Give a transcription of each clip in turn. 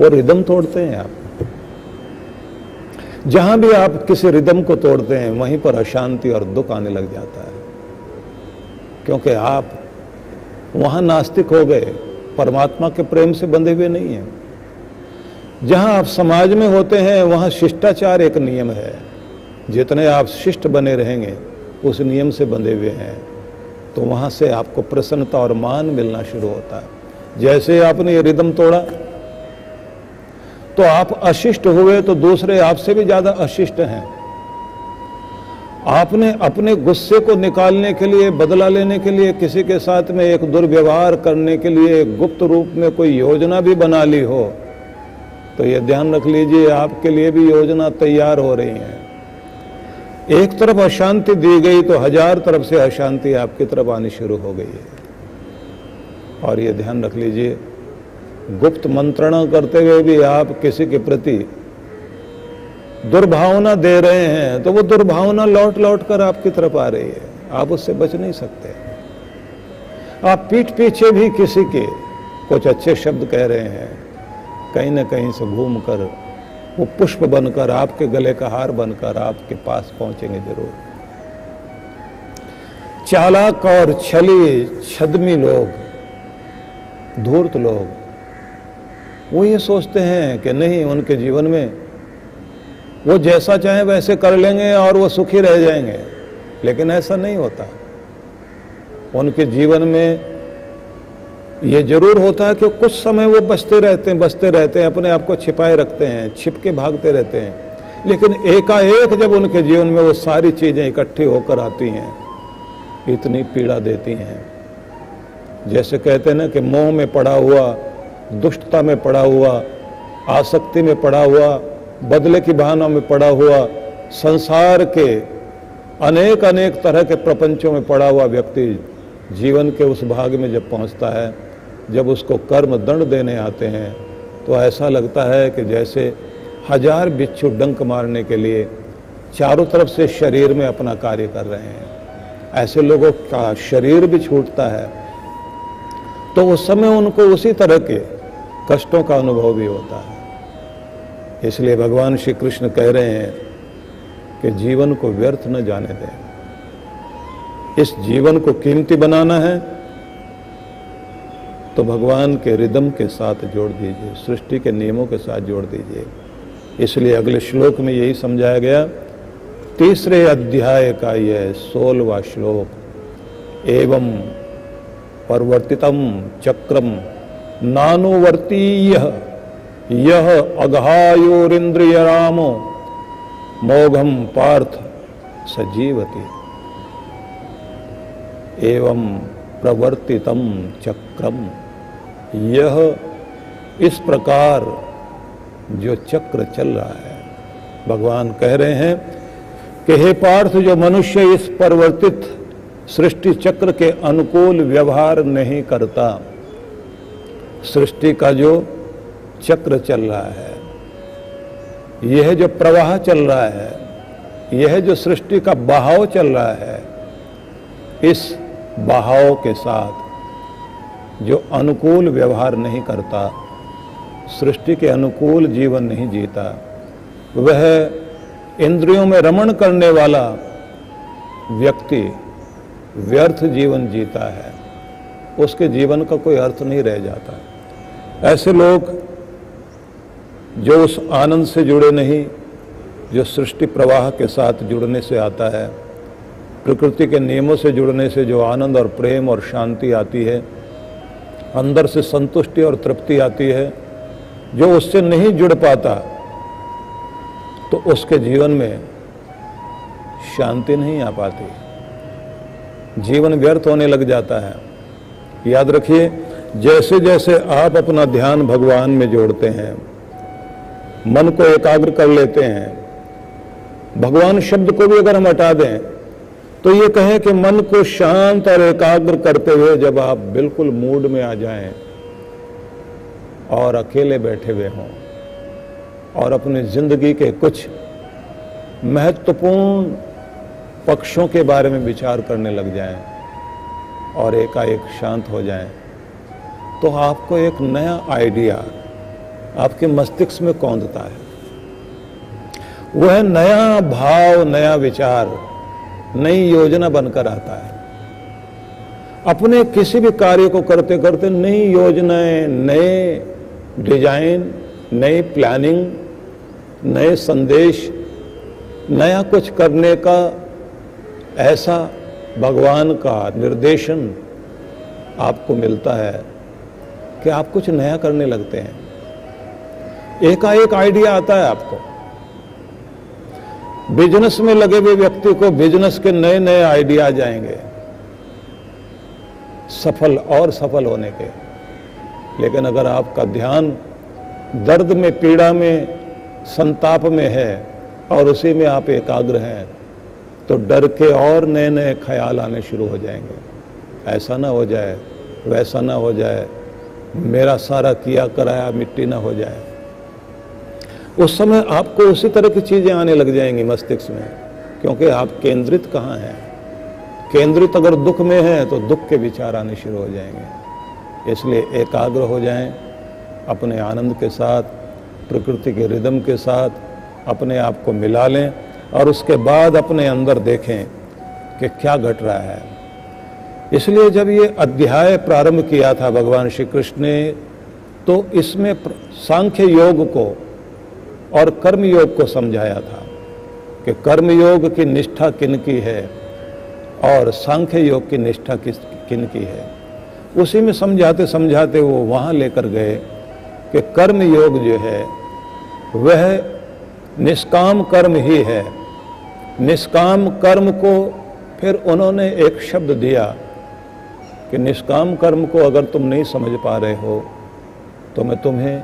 वो रिदम तोड़ते हैं आप। जहां भी आप किसी रिदम को तोड़ते हैं वहीं पर अशांति और दुख आने लग जाता है, क्योंकि आप वहां नास्तिक हो गए, परमात्मा के प्रेम से बंधे हुए नहीं हैं। जहां आप समाज में होते हैं वहां शिष्टाचार एक नियम है, जितने आप शिष्ट बने रहेंगे उस नियम से बंधे हुए हैं, तो वहां से आपको प्रसन्नता और मान मिलना शुरू होता है। जैसे आपने ये रिदम तोड़ा तो आप अशिष्ट हुए, तो दूसरे आपसे भी ज्यादा अशिष्ट हैं। आपने अपने गुस्से को निकालने के लिए, बदला लेने के लिए, किसी के साथ में एक दुर्व्यवहार करने के लिए गुप्त रूप में कोई योजना भी बना ली हो, तो ये ध्यान रख लीजिए आपके लिए भी योजना तैयार हो रही है। एक तरफ अशांति दी गई तो 1000 तरफ से अशांति आपकी तरफ आनी शुरू हो गई है। और ये ध्यान रख लीजिए, गुप्त मंत्रणा करते हुए भी आप किसी के प्रति दुर्भावना दे रहे हैं, तो वो दुर्भावना लौट लौट कर आपकी तरफ आ रही है, आप उससे बच नहीं सकते। आप पीठ पीछे भी किसी के कुछ अच्छे शब्द कह रहे हैं, कहीं ना कहीं से घूमकर वो पुष्प बनकर, आपके गले का हार बनकर आपके पास पहुंचेंगे जरूर। चालाक और छली छद्मी लोग, धूर्त लोग, वो ये सोचते हैं कि नहीं, उनके जीवन में वो जैसा चाहे वैसे कर लेंगे और वो सुखी रह जाएंगे, लेकिन ऐसा नहीं होता। उनके जीवन में ये जरूर होता है कि कुछ समय वो बचते रहते हैं, अपने आप को छिपाए रखते हैं, छिपके भागते रहते हैं, लेकिन एकाएक जब उनके जीवन में वो सारी चीजें इकट्ठी होकर आती हैं, इतनी पीड़ा देती हैं। जैसे कहते हैं ना कि मोह में पड़ा हुआ, दुष्टता में पड़ा हुआ, आसक्ति में पड़ा हुआ, बदले की भावना में पड़ा हुआ, संसार के अनेक अनेक तरह के प्रपंचों में पड़ा हुआ व्यक्ति जीवन के उस भाग में जब पहुंचता है, जब उसको कर्म दंड देने आते हैं, तो ऐसा लगता है कि जैसे 1000 बिच्छू डंक मारने के लिए चारों तरफ से शरीर में अपना कार्य कर रहे हैं। ऐसे लोगों का शरीर भी छूटता है, तो उस समय उनको उसी तरह के कष्टों का अनुभव भी होता है। इसलिए भगवान श्री कृष्ण कह रहे हैं कि जीवन को व्यर्थ न जाने दें, इस जीवन को कीमती बनाना है तो भगवान के रिदम के साथ जोड़ दीजिए, सृष्टि के नियमों के साथ जोड़ दीजिए। इसलिए अगले श्लोक में यही समझाया गया, 3रे अध्याय का यह 16वां श्लोक, एवं परिवर्तितम चक्रम नानुवर्तीय यह अघायोरिंद्रिय रामो मोघम पार्थ सजीवति। एवं प्रवर्तितम चक्रम, यह इस प्रकार जो चक्र चल रहा है, भगवान कह रहे हैं कि हे पार्थ, जो मनुष्य इस परिवर्तित सृष्टि चक्र के अनुकूल व्यवहार नहीं करता, सृष्टि का जो चक्र चल रहा है, यह जो प्रवाह चल रहा है, यह जो सृष्टि का बहाव चल रहा है, इस बहाव के साथ जो अनुकूल व्यवहार नहीं करता, सृष्टि के अनुकूल जीवन नहीं जीता, वह इंद्रियों में रमण करने वाला व्यक्ति व्यर्थ जीवन जीता है, उसके जीवन का कोई अर्थ नहीं रह जाता। ऐसे लोग जो उस आनंद से जुड़े नहीं, जो सृष्टि प्रवाह के साथ जुड़ने से आता है, प्रकृति के नियमों से जुड़ने से जो आनंद और प्रेम और शांति आती है, अंदर से संतुष्टि और तृप्ति आती है, जो उससे नहीं जुड़ पाता तो उसके जीवन में शांति नहीं आ पाती, जीवन व्यर्थ होने लग जाता है। याद रखिए, जैसे जैसे आप अपना ध्यान भगवान में जोड़ते हैं, मन को एकाग्र कर लेते हैं, भगवान शब्द को भी अगर हम हटा दें तो ये कहें कि मन को शांत और एकाग्र करते हुए जब आप बिल्कुल मूड में आ जाएं और अकेले बैठे हुए हों और अपनी जिंदगी के कुछ महत्वपूर्ण पक्षों के बारे में विचार करने लग जाएं और एकाएक शांत हो जाएं, तो आपको एक नया आइडिया, आपके मस्तिष्क में कौंधता है। वह नया भाव, नया विचार, नई योजना बनकर आता है। अपने किसी भी कार्य को करते करते नई योजनाएं, नए डिजाइन, नई प्लानिंग, नए संदेश, नया कुछ करने का ऐसा भगवान का निर्देशन आपको मिलता है कि आप कुछ नया करने लगते हैं। एकाएक आइडिया आता है आपको। बिजनेस में लगे हुए व्यक्ति को बिजनेस के नए नए आइडिया आ जाएंगे, सफल और सफल होने के। लेकिन अगर आपका ध्यान दर्द में, पीड़ा में, संताप में है और उसी में आप एकाग्र हैं, तो डर के और नए नए ख्याल आने शुरू हो जाएंगे। ऐसा ना हो जाए, वैसा ना हो जाए, मेरा सारा किया कराया मिट्टी ना हो जाए। उस समय आपको उसी तरह की चीजें आने लग जाएंगी मस्तिष्क में, क्योंकि आप केंद्रित कहाँ हैं। केंद्रित अगर दुख में है तो दुख के विचार आने शुरू हो जाएंगे। इसलिए एकाग्र हो जाएं, अपने आनंद के साथ, प्रकृति के रिदम के साथ अपने आप को मिला लें और उसके बाद अपने अंदर देखें कि क्या घट रहा है। इसलिए जब ये अध्याय प्रारंभ किया था भगवान श्री कृष्ण ने, तो इसमें सांख्य योग को और कर्म योग को समझाया था कि कर्म योग की निष्ठा किन की है और सांख्य योग की निष्ठा किन की है। उसी में समझाते समझाते वो वहाँ लेकर गए कि कर्म योग जो है वह निष्काम कर्म ही है। निष्काम कर्म को फिर उन्होंने एक शब्द दिया कि निष्काम कर्म को अगर तुम नहीं समझ पा रहे हो तो मैं तुम्हें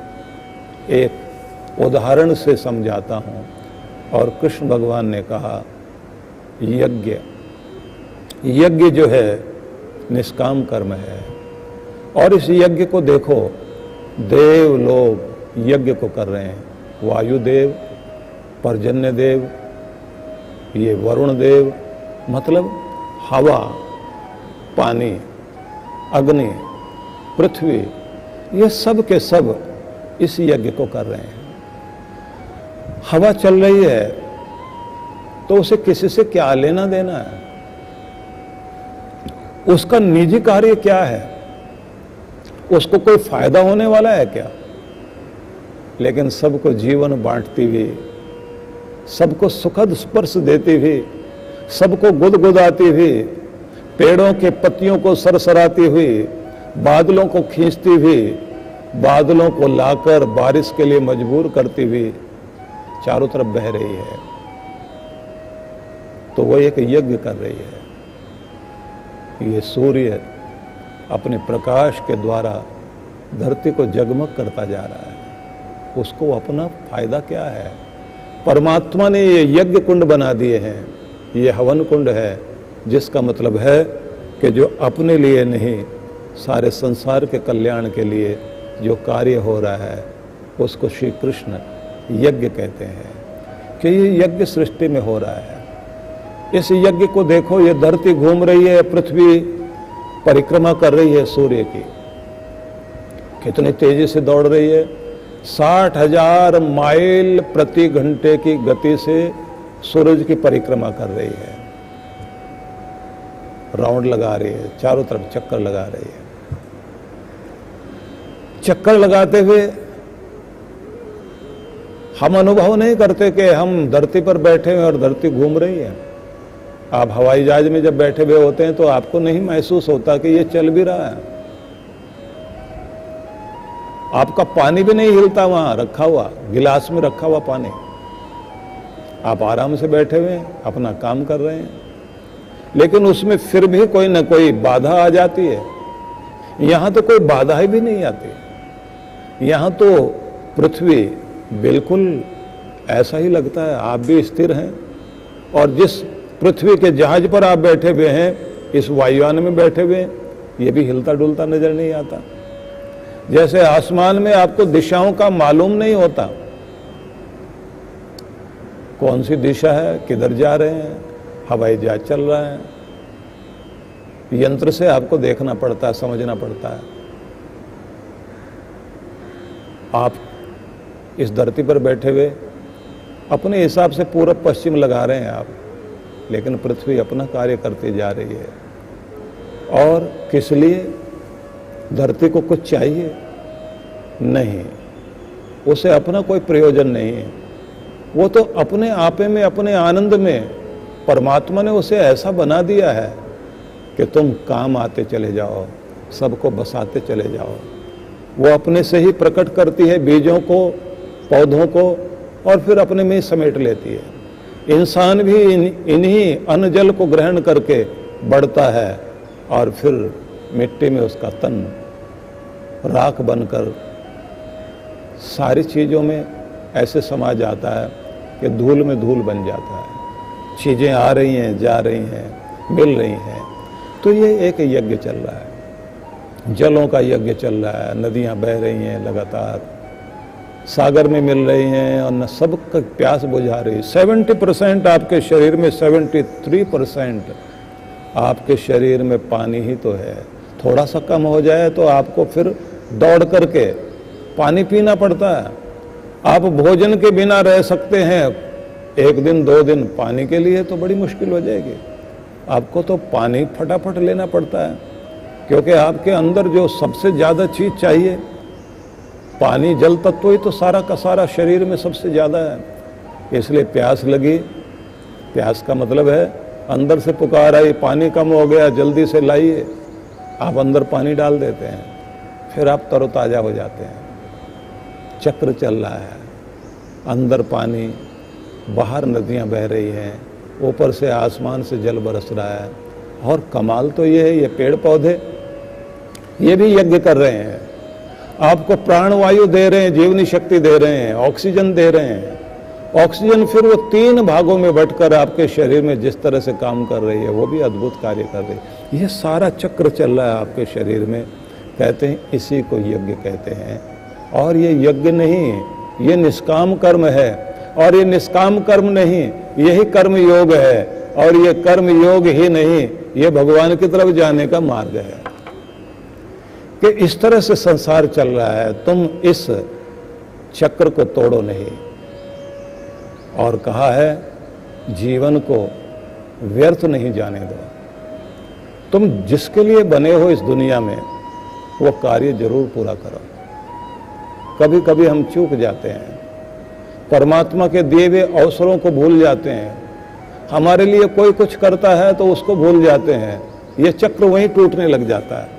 एक उदाहरण से समझाता हूँ। और कृष्ण भगवान ने कहा यज्ञ, यज्ञ जो है निष्काम कर्म है। और इस यज्ञ को देखो, देव लोग यज्ञ को कर रहे हैं। वायुदेव, पर्जन्य देव, ये वरुण देव, मतलब हवा, पानी, अग्नि, पृथ्वी, ये सब के सब इस यज्ञ को कर रहे हैं। हवा चल रही है तो उसे किसी से क्या लेना देना है? उसका निजी कार्य क्या है? उसको कोई फायदा होने वाला है क्या? लेकिन सबको जीवन बांटती हुई, सबको सुखद स्पर्श देती हुई, सबको गुदगुदाती हुई, पेड़ों के पत्तियों को सरसराती हुई, बादलों को खींचती हुई, बादलों को लाकर बारिश के लिए मजबूर करती हुई चारों तरफ बह रही है। तो वो एक यज्ञ कर रही है। ये सूर्य अपने प्रकाश के द्वारा धरती को जगमग करता जा रहा है। उसको अपना फायदा क्या है? परमात्मा ने ये यज्ञ कुंड बना दिए हैं, ये हवन कुंड है, जिसका मतलब है कि जो अपने लिए नहीं, सारे संसार के कल्याण के लिए जो कार्य हो रहा है उसको श्री कृष्ण यज्ञ कहते हैं। कि ये यज्ञ सृष्टि में हो रहा है। इस यज्ञ को देखो, ये धरती घूम रही है, पृथ्वी परिक्रमा कर रही है सूर्य की, कितनी तेजी से दौड़ रही है। 60,000 माइल प्रति घंटे की गति से सूरज की परिक्रमा कर रही है, राउंड लगा रही है, चारों तरफ चक्कर लगा रही है। चक्कर लगाते हुए हम अनुभव नहीं करते कि हम धरती पर बैठे हैं और धरती घूम रही है। आप हवाई जहाज में जब बैठे हुए होते हैं तो आपको नहीं महसूस होता कि ये चल भी रहा है। आपका पानी भी नहीं हिलता, वहां रखा हुआ गिलास में रखा हुआ पानी, आप आराम से बैठे हुए अपना काम कर रहे हैं। लेकिन उसमें फिर भी कोई ना कोई बाधा आ जाती है। यहां तो कोई बाधा ही भी नहीं आती। यहां तो पृथ्वी बिल्कुल ऐसा ही लगता है, आप भी स्थिर हैं। और जिस पृथ्वी के जहाज पर आप बैठे हुए हैं, इस वायुयान में बैठे हुए हैं, ये भी हिलता डुलता नजर नहीं आता। जैसे आसमान में आपको दिशाओं का मालूम नहीं होता, कौन सी दिशा है, किधर जा रहे हैं, हवाई जहाज चल रहा है, यंत्र से आपको देखना पड़ता है, समझना पड़ता है। आप इस धरती पर बैठे हुए अपने हिसाब से पूरब पश्चिम लगा रहे हैं आप, लेकिन पृथ्वी अपना कार्य करती जा रही है। और किस लिए? धरती को कुछ चाहिए नहीं, उसे अपना कोई प्रयोजन नहीं है। वो तो अपने आपे में, अपने आनंद में परमात्मा ने उसे ऐसा बना दिया है कि तुम काम आते चले जाओ, सबको बसाते चले जाओ। वो अपने से ही प्रकट करती है बीजों को, पौधों को, और फिर अपने में ही समेट लेती है। इंसान भी इन्हीं अन्न जल को ग्रहण करके बढ़ता है और फिर मिट्टी में उसका तन राख बनकर सारी चीज़ों में ऐसे समा जाता है कि धूल में धूल बन जाता है। चीज़ें आ रही हैं, जा रही हैं, मिल रही हैं। तो ये एक यज्ञ चल रहा है, जलों का यज्ञ चल रहा है। नदियाँ बह रही हैं लगातार, सागर में मिल रही हैं और न सबका प्यास बुझा रही है। 70% आपके शरीर में, 73% आपके शरीर में पानी ही तो है। थोड़ा सा कम हो जाए तो आपको फिर दौड़ करके पानी पीना पड़ता है। आप भोजन के बिना रह सकते हैं 1 दिन 2 दिन, पानी के लिए तो बड़ी मुश्किल हो जाएगी। आपको तो पानी फटाफट लेना पड़ता है, क्योंकि आपके अंदर जो सबसे ज़्यादा चीज़ चाहिए, पानी, जल तत्व ही तो सारा का सारा शरीर में सबसे ज़्यादा है। इसलिए प्यास लगी, प्यास का मतलब है अंदर से पुकार आई, पानी कम हो गया, जल्दी से लाइए। आप अंदर पानी डाल देते हैं, फिर आप तरोताज़ा हो जाते हैं। चक्र चल रहा है, अंदर पानी, बाहर नदियां बह रही हैं, ऊपर से आसमान से जल बरस रहा है। और कमाल तो ये है, ये पेड़ पौधे ये भी यज्ञ कर रहे हैं, आपको प्राणवायु दे रहे हैं, जीवनी शक्ति दे रहे हैं, ऑक्सीजन दे रहे हैं। ऑक्सीजन फिर वो 3 भागों में बंटकर आपके शरीर में जिस तरह से काम कर रही है, वो भी अद्भुत कार्य कर रही है। ये सारा चक्र चल रहा है आपके शरीर में। कहते हैं इसी को यज्ञ कहते हैं। और ये यज्ञ नहीं, ये निष्काम कर्म है। और ये निष्काम कर्म नहीं, यही कर्म योग है। और ये कर्म योग ही नहीं, ये भगवान की तरफ जाने का मार्ग है। कि इस तरह से संसार चल रहा है, तुम इस चक्र को तोड़ो नहीं। और कहा है जीवन को व्यर्थ नहीं जाने दो। तुम जिसके लिए बने हो इस दुनिया में, वो कार्य जरूर पूरा करो। कभी कभी हम चूक जाते हैं, परमात्मा के दिए हुए अवसरों को भूल जाते हैं। हमारे लिए कोई कुछ करता है तो उसको भूल जाते हैं, ये चक्र वहीं टूटने लग जाता है।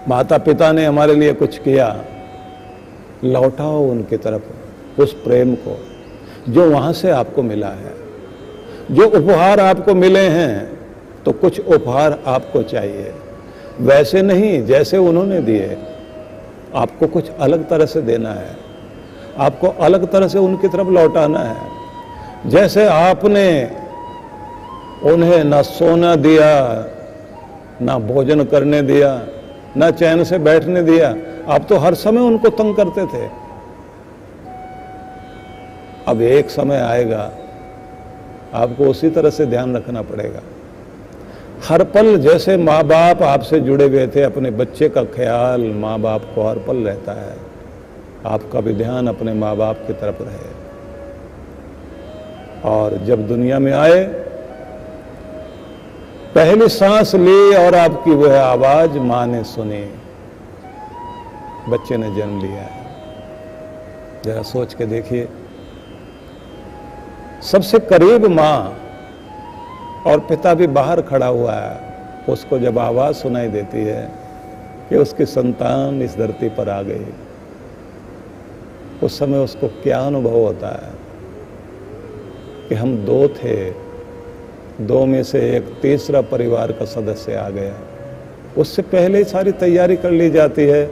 माता पिता ने हमारे लिए कुछ किया, लौटाओ उनकी तरफ उस प्रेम को जो वहां से आपको मिला है। जो उपहार आपको मिले हैं, तो कुछ उपहार आपको चाहिए, वैसे नहीं जैसे उन्होंने दिए। आपको कुछ अलग तरह से देना है, आपको अलग तरह से उनकी तरफ लौटाना है। जैसे आपने उन्हें ना सोना दिया, ना भोजन करने दिया, ना चैन से बैठने दिया, आप तो हर समय उनको तंग करते थे। अब एक समय आएगा आपको उसी तरह से ध्यान रखना पड़ेगा। हर पल जैसे माँ बाप आपसे जुड़े हुए थे, अपने बच्चे का ख्याल माँ बाप को हर पल रहता है। आपका भी ध्यान अपने माँ बाप की तरफ रहे। और जब दुनिया में आए, पहली सांस ली और आपकी वह आवाज माँ ने सुनी। बच्चे ने जन्म लिया है, जरा सोच के देखिए। सबसे करीब माँ और पिता भी बाहर खड़ा हुआ है, उसको जब आवाज सुनाई देती है कि उसकी संतान इस धरती पर आ गई, उस समय उसको क्या अनुभव होता है कि हम 2 थे, 2 में से एक तीसरा परिवार का सदस्य आ गया। उससे पहले ही सारी तैयारी कर ली जाती है,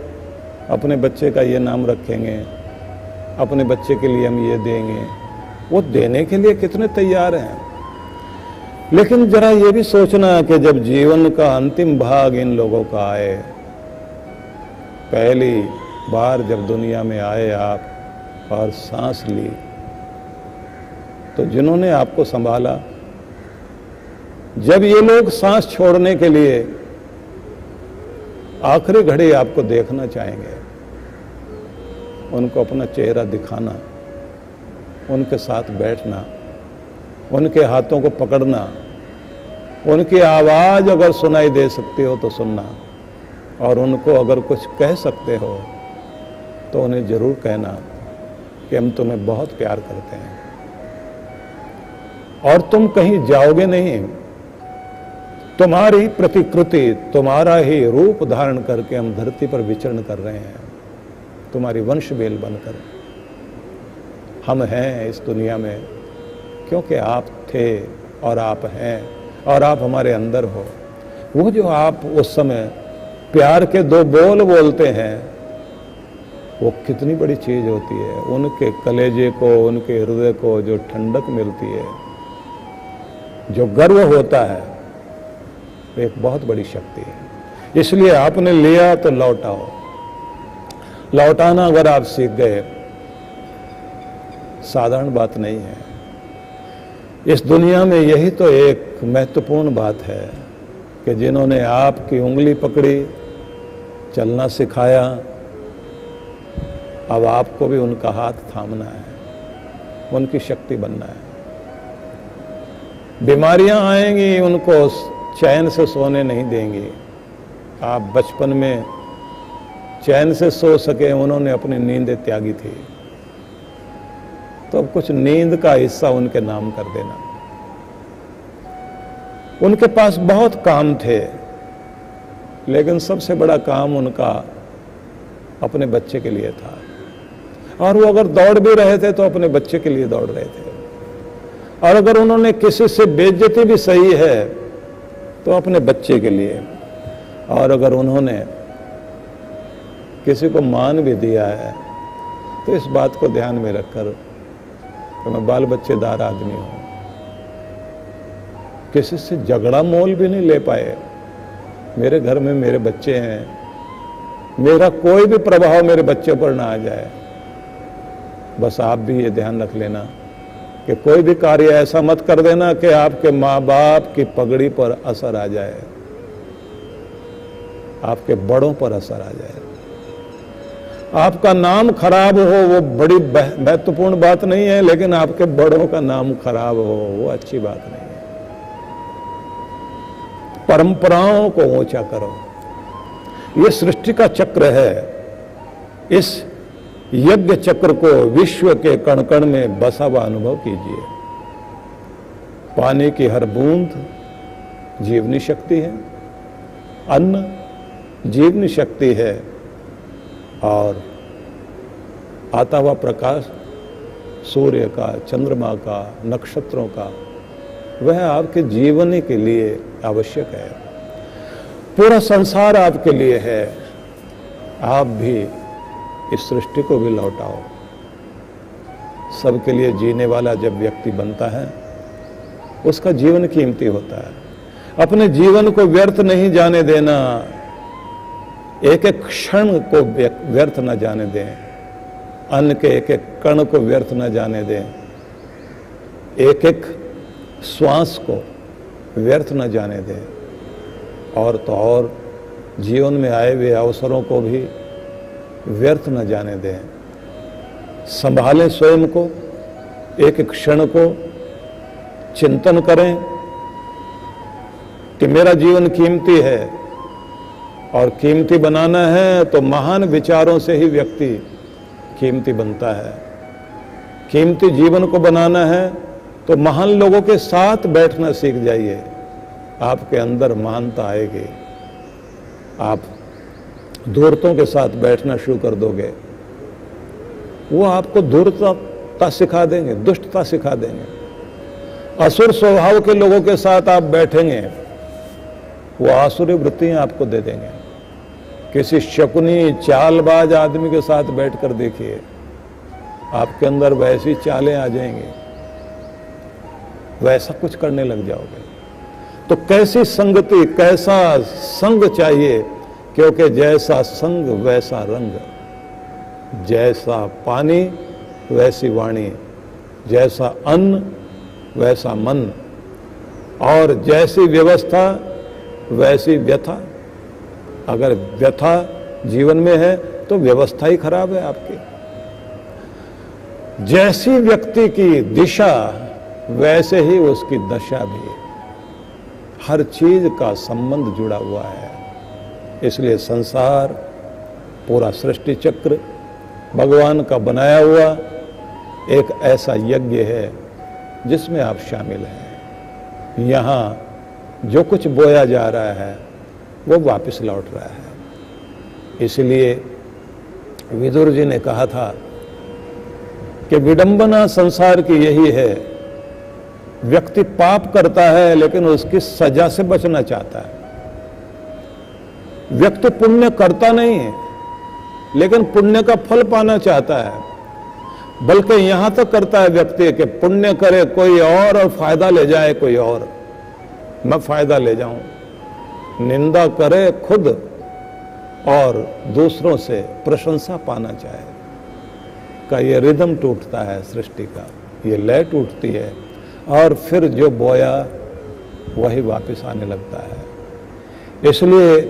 अपने बच्चे का ये नाम रखेंगे, अपने बच्चे के लिए हम ये देंगे। वो देने के लिए कितने तैयार हैं। लेकिन जरा ये भी सोचना कि जब जीवन का अंतिम भाग इन लोगों का आए, पहली बार जब दुनिया में आए आप और सांस ली, तो जिन्होंने आपको संभाला, जब ये लोग सांस छोड़ने के लिए आखिरी घड़ी आपको देखना चाहेंगे, उनको अपना चेहरा दिखाना, उनके साथ बैठना, उनके हाथों को पकड़ना, उनकी आवाज़ अगर सुनाई दे सकती हो तो सुनना, और उनको अगर कुछ कह सकते हो तो उन्हें ज़रूर कहना कि हम तुम्हें बहुत प्यार करते हैं और तुम कहीं जाओगे नहीं, तुम्हारी प्रतिकृति, तुम्हारा ही रूप धारण करके हम धरती पर विचरण कर रहे हैं, तुम्हारी वंश बेल बनकर हम हैं इस दुनिया में, क्योंकि आप थे और आप हैं और आप हमारे अंदर हो। वो जो आप उस समय प्यार के दो बोल बोलते हैं, वो कितनी बड़ी चीज होती है। उनके कलेजे को, उनके हृदय को जो ठंडक मिलती है, जो गर्व होता है, एक बहुत बड़ी शक्ति है। इसलिए आपने लिया तो लौटाओ। लौटाना अगर आप सीख गए, साधारण बात नहीं है। इस दुनिया में यही तो एक महत्वपूर्ण बात है कि जिन्होंने आपकी उंगली पकड़ी, चलना सिखाया, अब आपको भी उनका हाथ थामना है, उनकी शक्ति बनना है। बीमारियां आएंगी, उनको चैन से सोने नहीं देंगी। आप बचपन में चैन से सो सके, उन्होंने अपनी नींदें त्यागी थी, तो अब कुछ नींद का हिस्सा उनके नाम कर देना। उनके पास बहुत काम थे, लेकिन सबसे बड़ा काम उनका अपने बच्चे के लिए था, और वो अगर दौड़ भी रहे थे तो अपने बच्चे के लिए दौड़ रहे थे। और अगर उन्होंने किसी से बेइज्जती भी सही है तो अपने बच्चे के लिए, और अगर उन्होंने किसी को मान भी दिया है तो इस बात को ध्यान में रखकर कि मैं बाल बच्चेदार आदमी हूं, किसी से झगड़ा मोल भी नहीं ले पाए। मेरे घर में मेरे बच्चे हैं, मेरा कोई भी प्रभाव मेरे बच्चे पर ना आ जाए। बस आप भी ये ध्यान रख लेना कि कोई भी कार्य ऐसा मत कर देना कि आपके माँ बाप की पगड़ी पर असर आ जाए, आपके बड़ों पर असर आ जाए, आपका नाम खराब हो। वो बड़ी महत्वपूर्ण बात नहीं है, लेकिन आपके बड़ों का नाम खराब हो वो अच्छी बात नहीं है। परंपराओं को ऊंचा करो, ये सृष्टि का चक्र है। इस यज्ञ चक्र को विश्व के कण कण में बसा हुआ अनुभव कीजिए। पानी की हर बूंद जीवनी शक्ति है, अन्न जीवनी शक्ति है, और आता हुआ प्रकाश सूर्य का, चंद्रमा का, नक्षत्रों का, वह आपके जीवन के लिए आवश्यक है। पूरा संसार आपके लिए है। आप भी इस सृष्टि को भी लौटाओ। सबके लिए जीने वाला जब व्यक्ति बनता है, उसका जीवन कीमती होता है। अपने जीवन को व्यर्थ नहीं जाने देना, एक एक क्षण को व्यर्थ न जाने दें, अन्न के एक एक कण को व्यर्थ न जाने दें, एक एक श्वास को व्यर्थ न जाने दें, और तो और जीवन में आए हुए अवसरों को भी व्यर्थ न जाने दें। संभालें स्वयं को, एक एक क्षण को चिंतन करें कि मेरा जीवन कीमती है, और कीमती बनाना है तो महान विचारों से ही व्यक्ति कीमती बनता है। कीमती जीवन को बनाना है तो महान लोगों के साथ बैठना सीख जाइए, आपके अंदर महानता आएगी। आप धूर्तों के साथ बैठना शुरू कर दोगे, वो आपको धूर्तता सिखा देंगे, दुष्टता सिखा देंगे। असुर स्वभाव के लोगों के साथ आप बैठेंगे, वो आसुरी वृत्तियां आपको दे देंगे। किसी शकुनी चालबाज आदमी के साथ बैठकर देखिए, आपके अंदर वैसी चालें आ जाएंगी, वैसा कुछ करने लग जाओगे। तो कैसी संगति, कैसा संग चाहिए, क्योंकि जैसा संग वैसा रंग, जैसा पानी वैसी वाणी, जैसा अन्न वैसा मन, और जैसी व्यवस्था वैसी व्यथा। अगर व्यथा जीवन में है तो व्यवस्था ही खराब है आपकी। जैसी व्यक्ति की दिशा वैसे ही उसकी दशा भी। हर चीज का संबंध जुड़ा हुआ है। इसलिए संसार, पूरा सृष्टि चक्र भगवान का बनाया हुआ एक ऐसा यज्ञ है जिसमें आप शामिल हैं। यहाँ जो कुछ बोया जा रहा है वो वापस लौट रहा है। इसलिए विदुर जी ने कहा था कि विडंबना संसार की यही है, व्यक्ति पाप करता है लेकिन उसकी सजा से बचना चाहता है। व्यक्ति पुण्य करता नहीं है लेकिन पुण्य का फल पाना चाहता है, बल्कि यहां तक करता है व्यक्ति कि पुण्य करे कोई और फायदा ले जाए कोई और, मैं फायदा ले जाऊं। निंदा करे खुद और दूसरों से प्रशंसा पाना चाहे। का ये रिदम टूटता है सृष्टि का, ये लय टूटती है और फिर जो बोया वही वापस आने लगता है। इसलिए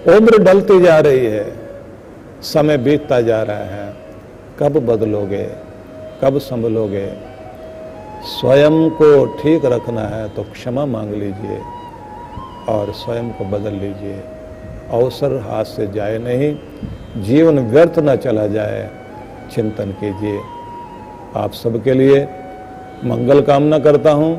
उम्र ढलती जा रही है, समय बीतता जा रहा है। कब बदलोगे, कब संभलोगे? स्वयं को ठीक रखना है तो क्षमा मांग लीजिए और स्वयं को बदल लीजिए। अवसर हाथ से जाए नहीं, जीवन व्यर्थ न चला जाए, चिंतन कीजिए। आप सबके लिए मंगल कामना करता हूँ।